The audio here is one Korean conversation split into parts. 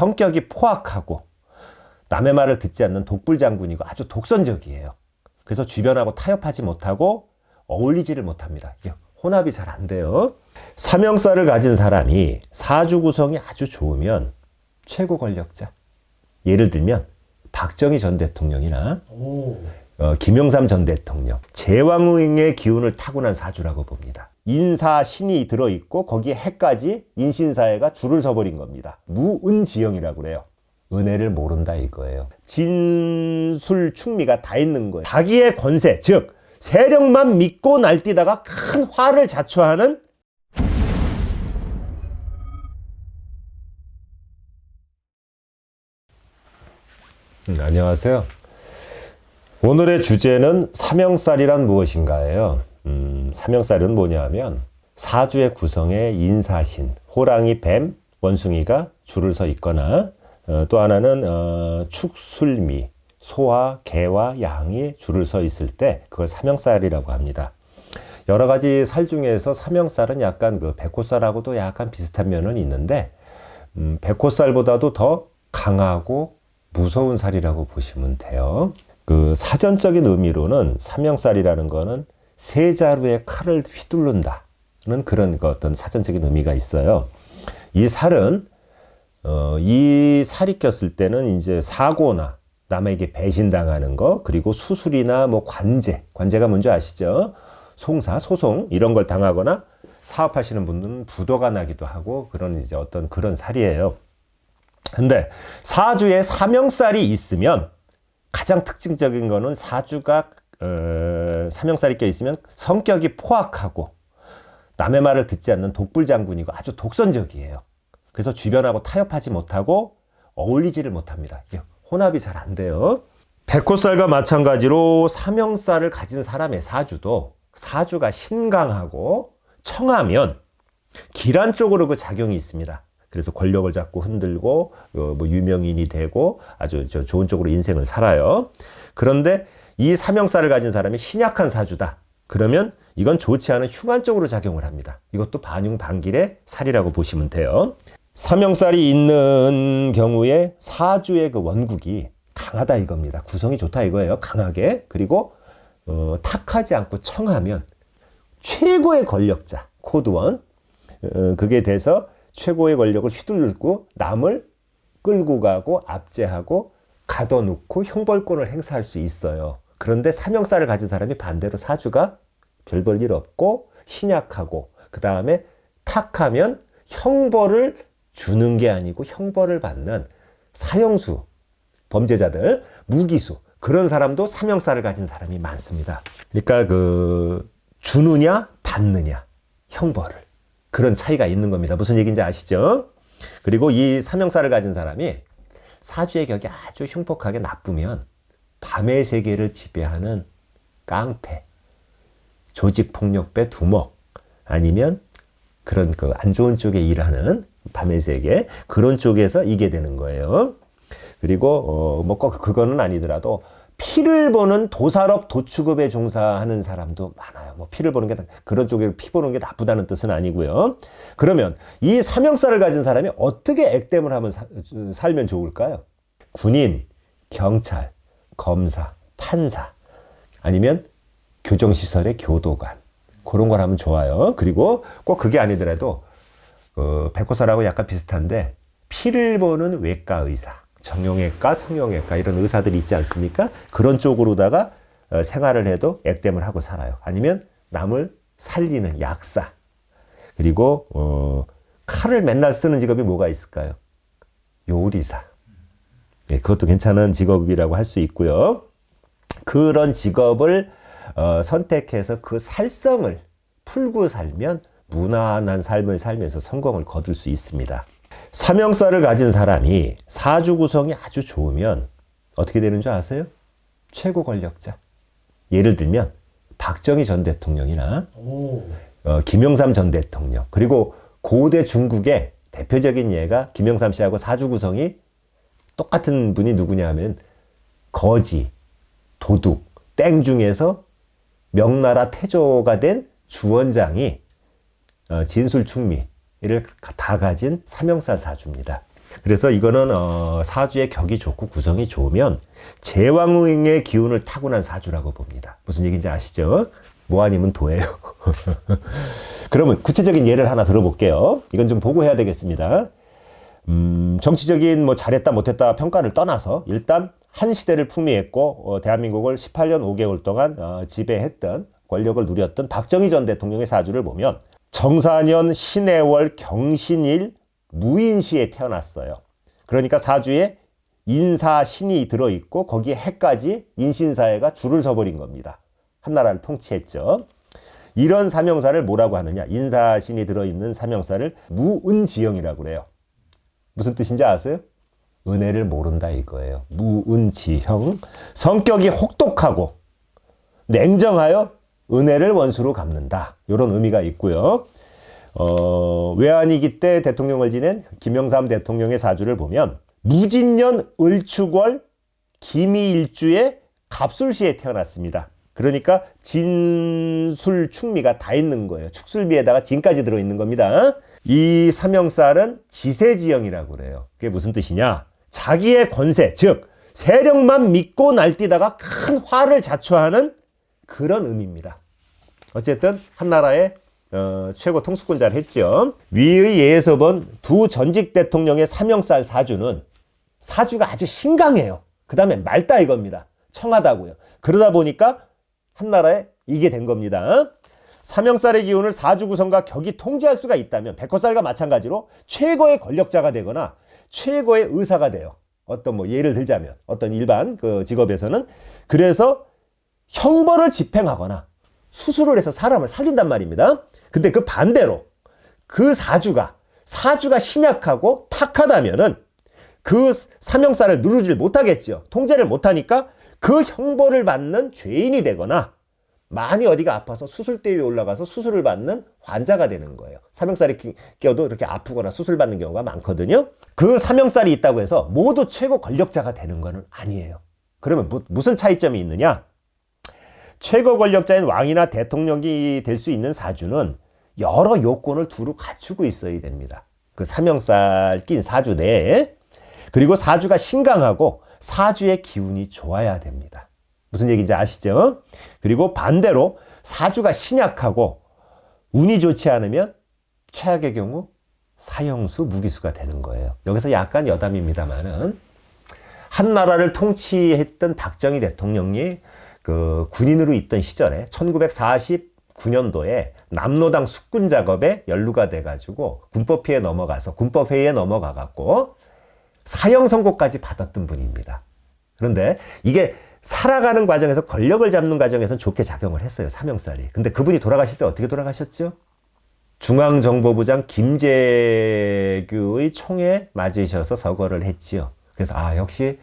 성격이 포악하고 남의 말을 듣지 않는 독불장군이고 아주 독선적이에요. 그래서 주변하고 타협하지 못하고 어울리지를 못합니다. 혼합이 잘 안 돼요. 사명살을 가진 사람이 사주 구성이 아주 좋으면 최고 권력자. 예를 들면 박정희 전 대통령이나 김영삼 전 대통령, 제왕의 기운을 타고난 사주라고 봅니다. 인사신이 들어있고 거기에 해까지 인신사해가 줄을 서버린 겁니다. 무은지영이라고 그래요. 은혜를 모른다 이거예요. 진술충미가 다 있는 거예요. 자기의 권세, 즉 세력만 믿고 날뛰다가 큰 화를 자초하는 안녕하세요. 오늘의 주제는 사명살이란 무엇인가예요. 사명살은 뭐냐면 사주의 구성에 인사신, 호랑이, 뱀, 원숭이가 줄을 서 있거나 또 하나는 축술미, 소와 개와 양이 줄을 서 있을 때 그걸 사명살이라고 합니다. 여러 가지 살 중에서 사명살은 약간 그 백호살하고도 약간 비슷한 면은 있는데 백호살보다도 더 강하고 무서운 살이라고 보시면 돼요. 그 사전적인 의미로는 사명살이라는 거는 세 자루의 칼을 휘두른다는 그런 어떤 사전적인 의미가 있어요. 이 살은 이 살이 꼈을 때는 이제 사고나 남에게 배신당하는 거, 그리고 수술이나 뭐 관제가 뭔지 아시죠? 송사, 소송 이런 걸 당하거나 사업하시는 분들은 부도가 나기도 하고 그런 이제 어떤 그런 살이에요. 근데 사주에 사명살이 있으면 가장 특징적인 거는 사주가 사명살이 껴 있으면 성격이 포악하고 남의 말을 듣지 않는 독불장군이고 아주 독선적이에요. 그래서 주변하고 타협하지 못하고 어울리지를 못합니다. 혼합이 잘 안 돼요. 백호살과 마찬가지로 사명살을 가진 사람의 사주도 사주가 신강하고 청하면 기란 쪽으로 그 작용이 있습니다. 그래서 권력을 잡고 흔들고 뭐 유명인이 되고 아주 좋은 쪽으로 인생을 살아요. 그런데 이 사명살을 가진 사람이 신약한 사주다. 그러면 이건 좋지 않은 흉한 쪽으로 작용을 합니다. 이것도 반흉반길의 살이라고 보시면 돼요. 사명살이 있는 경우에 사주의 그 원국이 강하다 이겁니다. 구성이 좋다 이거예요. 강하게. 그리고 탁하지 않고 청하면 최고의 권력자, 코드원. 그게 돼서 최고의 권력을 휘둘르고 남을 끌고 가고 압제하고 가둬놓고 형벌권을 행사할 수 있어요. 그런데 사명살을 가진 사람이 반대로 사주가 별 볼 일 없고 신약하고 그 다음에 탁하면 형벌을 주는 게 아니고 형벌을 받는 사형수, 범죄자들, 무기수 그런 사람도 사명살을 가진 사람이 많습니다. 그러니까 주느냐 받느냐 형벌을 그런 차이가 있는 겁니다. 무슨 얘기인지 아시죠? 그리고 이 사명살을 가진 사람이 사주의 격이 아주 흉폭하게 나쁘면 밤의 세계를 지배하는 깡패, 조직폭력배 두목 아니면 그런 안 좋은 쪽에 일하는 밤의 세계 그런 쪽에서 이게 되는 거예요. 그리고 뭐 꼭 그거는 아니더라도 피를 보는 도살업 도축업에 종사하는 사람도 많아요. 뭐 피를 보는 게 그런 쪽에 피 보는 게 나쁘다는 뜻은 아니고요. 그러면 이 사명살을 가진 사람이 어떻게 액땜을 하면 살면 좋을까요? 군인, 경찰, 검사, 판사 아니면 교정시설의 교도관 그런 걸 하면 좋아요. 그리고 꼭 그게 아니더라도 백호살하고 약간 비슷한데 피를 보는 외과 의사, 정형외과, 성형외과 이런 의사들이 있지 않습니까? 그런 쪽으로다가 생활을 해도 액땜을 하고 살아요. 아니면 남을 살리는 약사. 그리고 칼을 맨날 쓰는 직업이 뭐가 있을까요? 요리사. 네, 그것도 괜찮은 직업이라고 할 수 있고요. 그런 직업을 선택해서 그 살성을 풀고 살면 무난한 삶을 살면서 성공을 거둘 수 있습니다. 사명살을 가진 사람이 사주 구성이 아주 좋으면 어떻게 되는 줄 아세요? 최고 권력자. 예를 들면 박정희 전 대통령이나 김영삼 전 대통령 그리고 고대 중국의 대표적인 예가 김영삼 씨하고 사주 구성이 똑같은 분이 누구냐 하면 거지, 도둑, 땡 중에서 명나라 태조가 된 주원장이 진술충미를 다 가진 사명살 사주입니다. 그래서 이거는 사주의 격이 좋고 구성이 좋으면 제왕의 기운을 타고난 사주라고 봅니다. 무슨 얘기인지 아시죠? 뭐 아니면 도예요. 그러면 구체적인 예를 하나 들어볼게요. 이건 좀 보고 해야 되겠습니다. 정치적인 뭐 잘했다 못했다 평가를 떠나서 일단 한 시대를 풍미했고 대한민국을 18년 5개월 동안 지배했던 권력을 누렸던 박정희 전 대통령의 사주를 보면 정사년 신해월 경신일 무인시에 태어났어요. 그러니까 사주에 인사신이 들어있고 거기에 해까지 인신사해가 줄을 서버린 겁니다. 한나라를 통치했죠. 이런 사명사를 뭐라고 하느냐? 인사신이 들어있는 사명사를 무은지형이라고 그래요. 무슨 뜻인지 아세요? 은혜를 모른다 이거예요. 무은지형. 성격이 혹독하고 냉정하여 은혜를 원수로 갚는다. 이런 의미가 있고요. 외환위기 때 대통령을 지낸 김영삼 대통령의 사주를 보면 무진년 을축월 기미일주의 갑술시에 태어났습니다. 그러니까 진술축미가 다 있는 거예요. 축술비에다가 진까지 들어있는 겁니다. 이 사명살은 지세지형이라고 그래요. 그게 무슨 뜻이냐? 자기의 권세, 즉 세력만 믿고 날뛰다가 큰 화를 자초하는 그런 의미입니다. 어쨌든 한나라의 최고 통수권자를 했죠. 위의 예에서 본 두 전직 대통령의 사명살 사주는 사주가 아주 신강해요. 그 다음에 맑다 이겁니다. 청하다고요. 그러다 보니까 한나라에 이게 된 겁니다. 사명살의 기운을 사주 구성과 격이 통제할 수가 있다면 백호살과 마찬가지로 최고의 권력자가 되거나 최고의 의사가 돼요. 어떤 뭐 예를 들자면 어떤 일반 그 직업에서는 그래서 형벌을 집행하거나 수술을 해서 사람을 살린단 말입니다. 근데 그 반대로 그 사주가 신약하고 탁하다면은 그 사명살을 누르질 못하겠죠. 통제를 못하니까 그 형벌을 받는 죄인이 되거나 많이 어디가 아파서 수술대 위에 올라가서 수술을 받는 환자가 되는 거예요. 사명살이 껴도 이렇게 아프거나 수술 받는 경우가 많거든요. 그 사명살이 있다고 해서 모두 최고 권력자가 되는 건 아니에요. 그러면 무슨 차이점이 있느냐? 최고 권력자인 왕이나 대통령이 될 수 있는 사주는 여러 요건을 두루 갖추고 있어야 됩니다. 그 사명살 낀 사주 내에. 그리고 사주가 신강하고 사주의 기운이 좋아야 됩니다. 무슨 얘기인지 아시죠? 그리고 반대로 사주가 신약하고 운이 좋지 않으면 최악의 경우 사형수, 무기수가 되는 거예요. 여기서 약간 여담입니다만은 한나라를 통치했던 박정희 대통령이 그 군인으로 있던 시절에 1949년도에 남로당 숙군 작업에 연루가 돼가지고 군법회의에 넘어가갖고 사형 선고까지 받았던 분입니다. 그런데 이게 살아가는 과정에서 권력을 잡는 과정에서는 좋게 작용을 했어요. 사명살이. 근데 그분이 돌아가실 때 어떻게 돌아가셨죠? 중앙정보부장 김재규의 총에 맞으셔서 서거를 했지요. 그래서 역시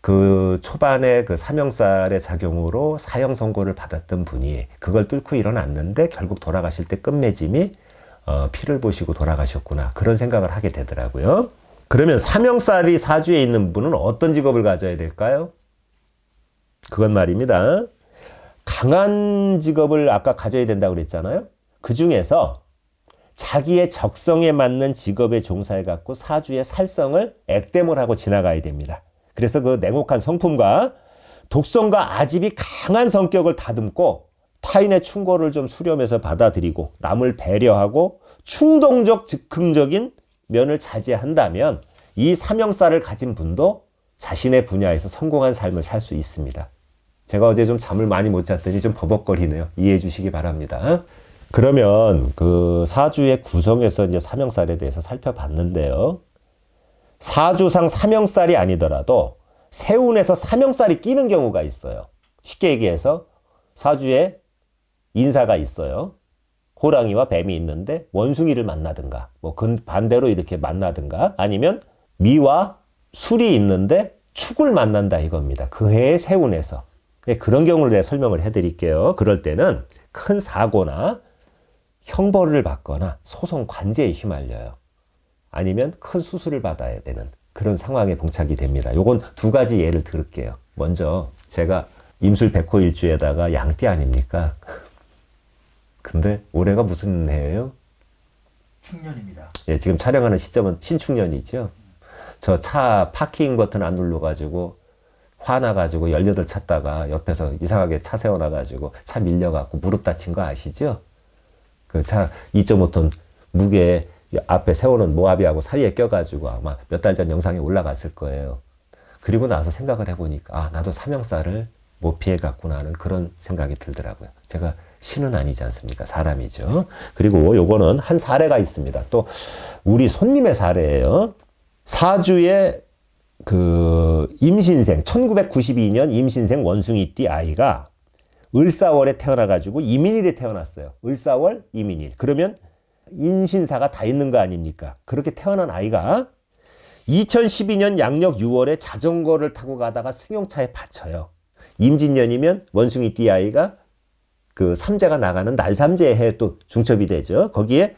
그 초반에 그 사명살의 작용으로 사형 선고를 받았던 분이 그걸 뚫고 일어났는데 결국 돌아가실 때 끝맺음이 피를 보시고 돌아가셨구나. 그런 생각을 하게 되더라고요. 그러면 사명살이 사주에 있는 분은 어떤 직업을 가져야 될까요? 그건 말입니다. 강한 직업을 아까 가져야 된다고 그랬잖아요. 그 중에서 자기의 적성에 맞는 직업에 종사해갖고 사주의 살성을 액땜을 하고 지나가야 됩니다. 그래서 그 냉혹한 성품과 독성과 아집이 강한 성격을 다듬고 타인의 충고를 좀 수렴해서 받아들이고 남을 배려하고 충동적 즉흥적인 면을 자제한다면 이 사명살을 가진 분도 자신의 분야에서 성공한 삶을 살 수 있습니다. 제가 어제 좀 잠을 많이 못 잤더니 좀 버벅거리네요. 이해해 주시기 바랍니다. 그러면 그 사주의 구성에서 이제 사명살에 대해서 살펴봤는데요. 사주상 사명살이 아니더라도 세운에서 사명살이 끼는 경우가 있어요. 쉽게 얘기해서 사주에 인사가 있어요. 호랑이와 뱀이 있는데 원숭이를 만나든가 뭐 반대로 이렇게 만나든가 아니면 미와 술이 있는데 축을 만난다 이겁니다. 그 해의 세운에서. 그런 경우를 내가 설명을 해드릴게요. 그럴 때는 큰 사고나 형벌을 받거나 소송 관제에 휘말려요. 아니면 큰 수술을 받아야 되는 그런 상황에 봉착이 됩니다. 요건 두 가지 예를 들을게요. 먼저 제가 임술 백호일주에다가 양띠 아닙니까? 근데 올해가 무슨 해예요? 충년입니다. 예, 지금 촬영하는 시점은 신축년이죠. 저 차 파킹 버튼 안 눌러가지고 화나가지고 18 찾다가 옆에서 이상하게 차 세워놔가지고 차 밀려갖고 무릎 다친 거 아시죠? 그 차 2.5톤 무게 앞에 세워놓은 모하비하고 사이에 껴가지고 아마 몇 달 전 영상에 올라갔을 거예요. 그리고 나서 생각을 해보니까 아 나도 사명살을 못 피해갔구나 하는 그런 생각이 들더라고요. 제가 신은 아니지 않습니까? 사람이죠. 그리고 요거는 한 사례가 있습니다. 또 우리 손님의 사례예요. 사주의 그 임신생 1992년 임신생 원숭이띠 아이가 을사월에 태어나가지고 이민일에 태어났어요. 을사월 이민일. 그러면 인신사가 다 있는 거 아닙니까? 그렇게 태어난 아이가 2012년 양력 6월에 자전거를 타고 가다가 승용차에 받쳐요. 임진년이면 원숭이띠 아이가 그 삼재가 나가는 날삼재에 또 중첩이 되죠. 거기에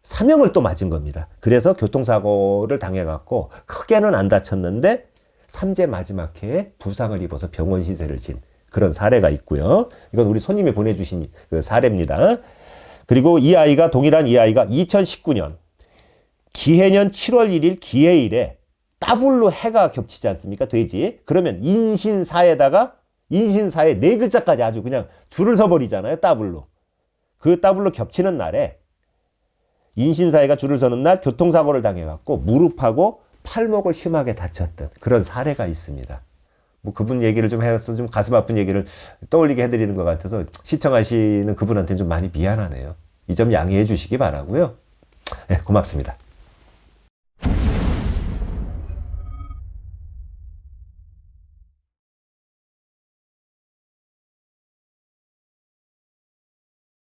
사명을 또 맞은 겁니다. 그래서 교통사고를 당해갖고 크게는 안 다쳤는데 삼재 마지막 해에 부상을 입어서 병원 시세를 진 그런 사례가 있고요. 이건 우리 손님이 보내주신 그 사례입니다. 그리고 이 아이가 동일한 이 아이가 2019년 기해년 7월 1일 기해일에 따블로 해가 겹치지 않습니까? 돼지. 그러면 인신사에다가 인신사에 네 글자까지 아주 그냥 줄을 서버리잖아요. 따블로. 그 따블로 겹치는 날에 인신사회가 줄을 서는 날 교통사고를 당해갖고 무릎하고 팔목을 심하게 다쳤던 그런 사례가 있습니다. 뭐 그분 얘기를 좀 해서 좀 가슴 아픈 얘기를 떠올리게 해드리는 것 같아서 시청하시는 그분한테는 좀 많이 미안하네요. 이 점 양해해 주시기 바라고요. 네, 고맙습니다.